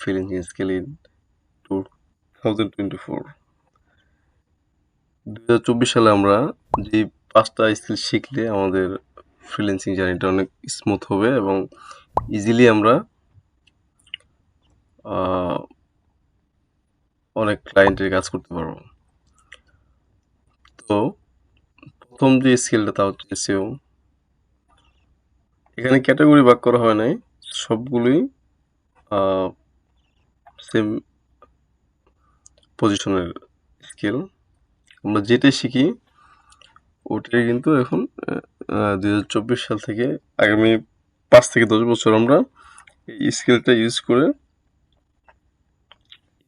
freelancing skill in 2024. 2024 সালে আমরা যে 5টা স্কিল শিখলে আমাদের ফ্রিল্যান্সিং জার্নিটা অনেক স্মুথ হবে এবং ইজিলি আমরা অনেক ক্লায়েন্টের কাজ করতে পারবো। তো প্রথম যে স্কিলটা তা হচ্ছে এসইও। এখানে ক্যাটাগরি ভাগ করা হয় নাই, সবগুলোই সেম পজিশনের স্কিল। আমরা যেটাই শিখি ওটাই কিন্তু এখন 2024 সাল থেকে আগামী 5 থেকে 10 বছর আমরা এই স্কিলটা ইউজ করে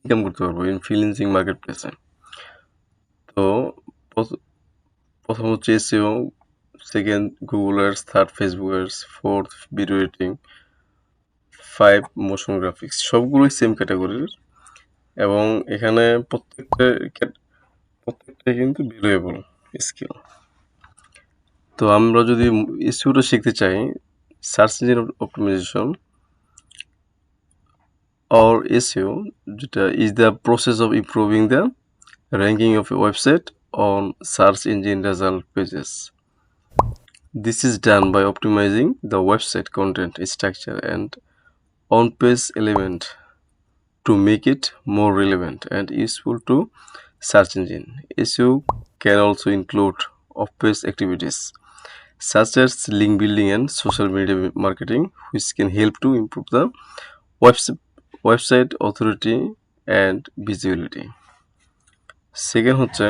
ইনকাম করতে পারবো ইন ফ্রিল্যান্সিং মার্কেট প্লেসে। তো প্রথম হচ্ছে SEO, second Google ads, third Facebook ads, fourth video editing, 5 motion graphics. সবগুলোই সেম ক্যাটাগরির এবং এখানে প্রত্যেকটাই কিন্তু ভ্যালুয়েবল স্কিল। তো আমরা যদি এসইওটা শিখতে চাই, search engine optimization or SEO, যেটা is the process of improving the ranking of a website on search engine result pages. This is done by optimizing the website content structure and on-page element to make it more relevant and useful to search engine. SEO can also include off-page activities such as link building and social media marketing, which can help to improve the website authority and visibility. Second হচ্ছে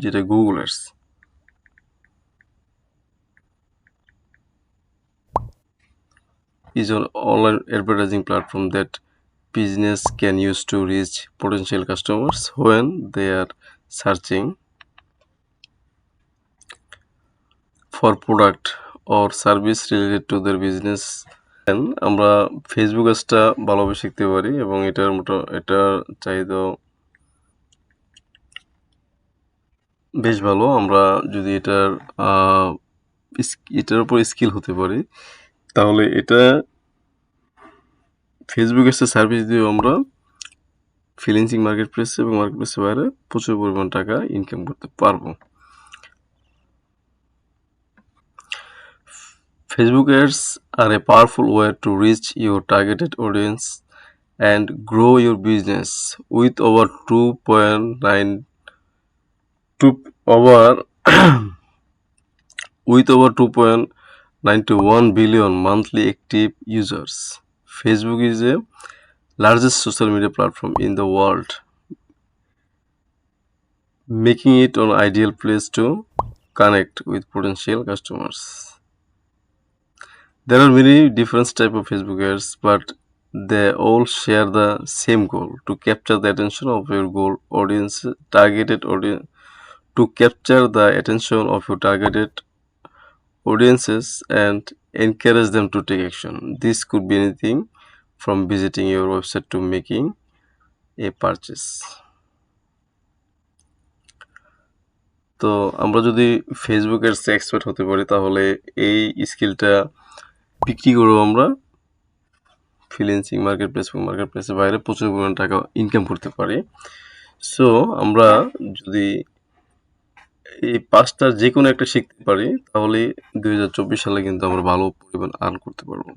যেটা Google ads. is an online advertising platform that business can use to reach potential customers when they are searching for product or service related to their business. আমরা Facebook অ্যাডসটা ভালোভাবে শিখতে পারি এবং এটার চাহিদাও বেশ ভালো। আমরা যদি এটার উপর স্কিল হতে পারি তাহলে এটা ফেসবুক অ্যাডসের সার্ভিস দিয়েও আমরা ফ্রিল্যান্সিং মার্কেট প্লেসে এবং মার্কেট প্লেসের বাইরে প্রচুর পরিমাণ টাকা ইনকাম করতে পারবো। Facebook ads are a powerful way to reach your targeted audience and grow your business with over 2.91 billion monthly active users. Facebook is the largest social media platform in the world, making it an ideal place to connect with potential customers. There are many different types of Facebook ads, but they all share the same goal: to capture the attention of your targeted audience, to capture the attention of your targeted audiences and encourage them to take action. This could be anything from visiting your website to making a purchase. তো আমরা যদি Facebook এর expert হতে পারি তাহলে এই স্কিলটা বিক্রি করেও আমরা ফ্রিল্যান্সিং মার্কেট প্লেসের বাইরে প্রচুর পরিমাণ টাকা ইনকাম করতে পারি। সো আমরা যদি এই 5টার যে কোনো একটা শিখতে পারি তাহলে 2024 সালে কিন্তু আমরা ভালো পরিমাণ আর্ন করতে পারবো।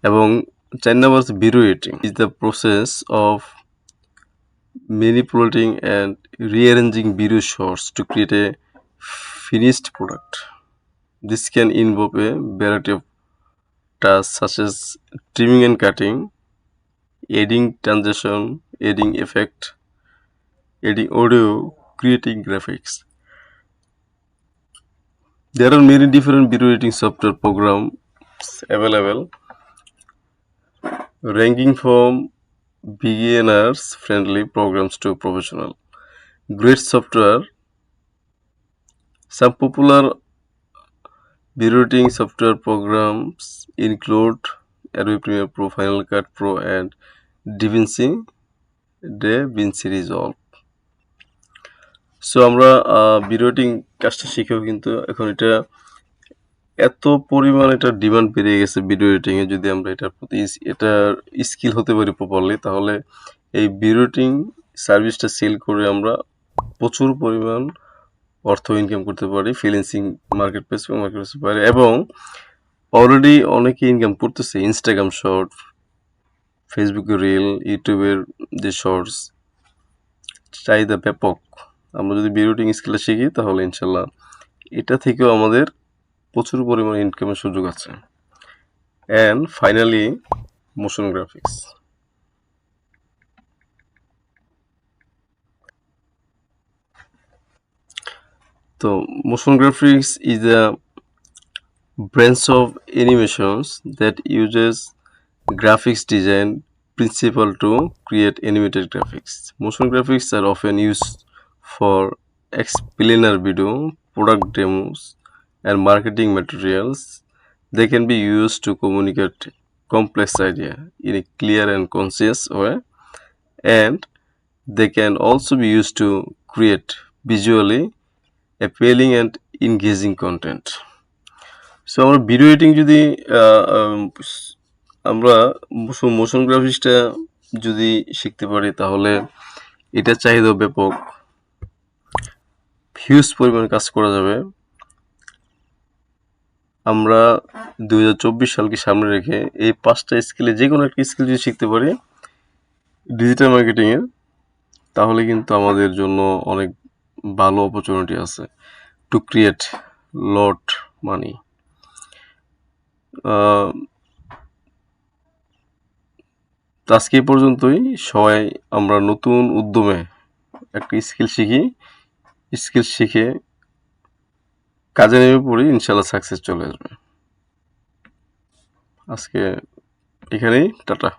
এবং 4 নাম্বার হচ্ছে video editing is the process of manipulating and rearranging video shots to create a finished product. This can involve a variety of tasks such as trimming and cutting, adding transition, adding effect, adding audio, creating graphics. There are many different video editing software programs available, ranging from beginners friendly programs to professional great software. Some popular video editing software programs include Adobe Premiere Pro, Final Cut Pro and DaVinci Resolve. So আমরা video editing কাজটা শিখেও কিন্তু এখন এটা এত পরিমাণ এটার demand বেড়ে গেছে ভিডিও এডিটিং এ, যদি আমরা এটার প্রতি এটার স্কিল হতে পারি প্রপারলি, তাহলে এই ভিডিও এডিটিং সার্ভিসটা সেল করে আমরা প্রচুর পরিমাণ অর্থ ইনকাম করতে পারি ফ্রিল্যান্সিং মার্কেটপ্লেস এবং মার্কেটপ্লেসের বাইরে, এবং অলরেডি অনেকে ইনকাম করতেছে। ইনস্টাগ্রাম শর্ট, ফেসবুকের রিল, ইউটিউবের যে শর্টস, চাহিদা ব্যাপক। আমরা যদি ভিডিও এডিটিং স্কিলটা শিখি তাহলে ইনশাল্লাহ এটা থেকেও আমাদের প্রচুর পরিমাণে ইনকামের সুযোগ আছে। And finally motion graphics. তো motion graphics is a branch of animations that uses graphics design principle to create animated graphics. Motion graphics are often used for explainer video, product demos, and marketing materials. They can be used to communicate complex idea in a clear and concise way, and they can also be used to create visually appealing and engaging content. So আমরা video editing যদি আমরা motion গ্রাফিক্সটা যদি শিখতে পারি তাহলে এটা চাহিদা ব্যাপক, হিউজ পরিমাণে কাজ করা যাবে। আমরা 2024 সালকে সামনে রেখে এই 5টা স্কিলে যে কোনো একটা স্কিল যদি শিখতে পারি ডিজিটাল মার্কেটিংয়ের, তাহলে কিন্তু আমাদের জন্য অনেক ভালো অপরচুনিটি আছে টু ক্রিয়েট লট মানি। আজকে এই পর্যন্তই। সবাই আমরা নতুন উদ্যমে একটা স্কিল শিখি, স্কিল শিখে কাজে নেমে পড়ি, ইনশাল্লাহ সাকসেস চলে আসবে। আজকে এখানেই, টাটা।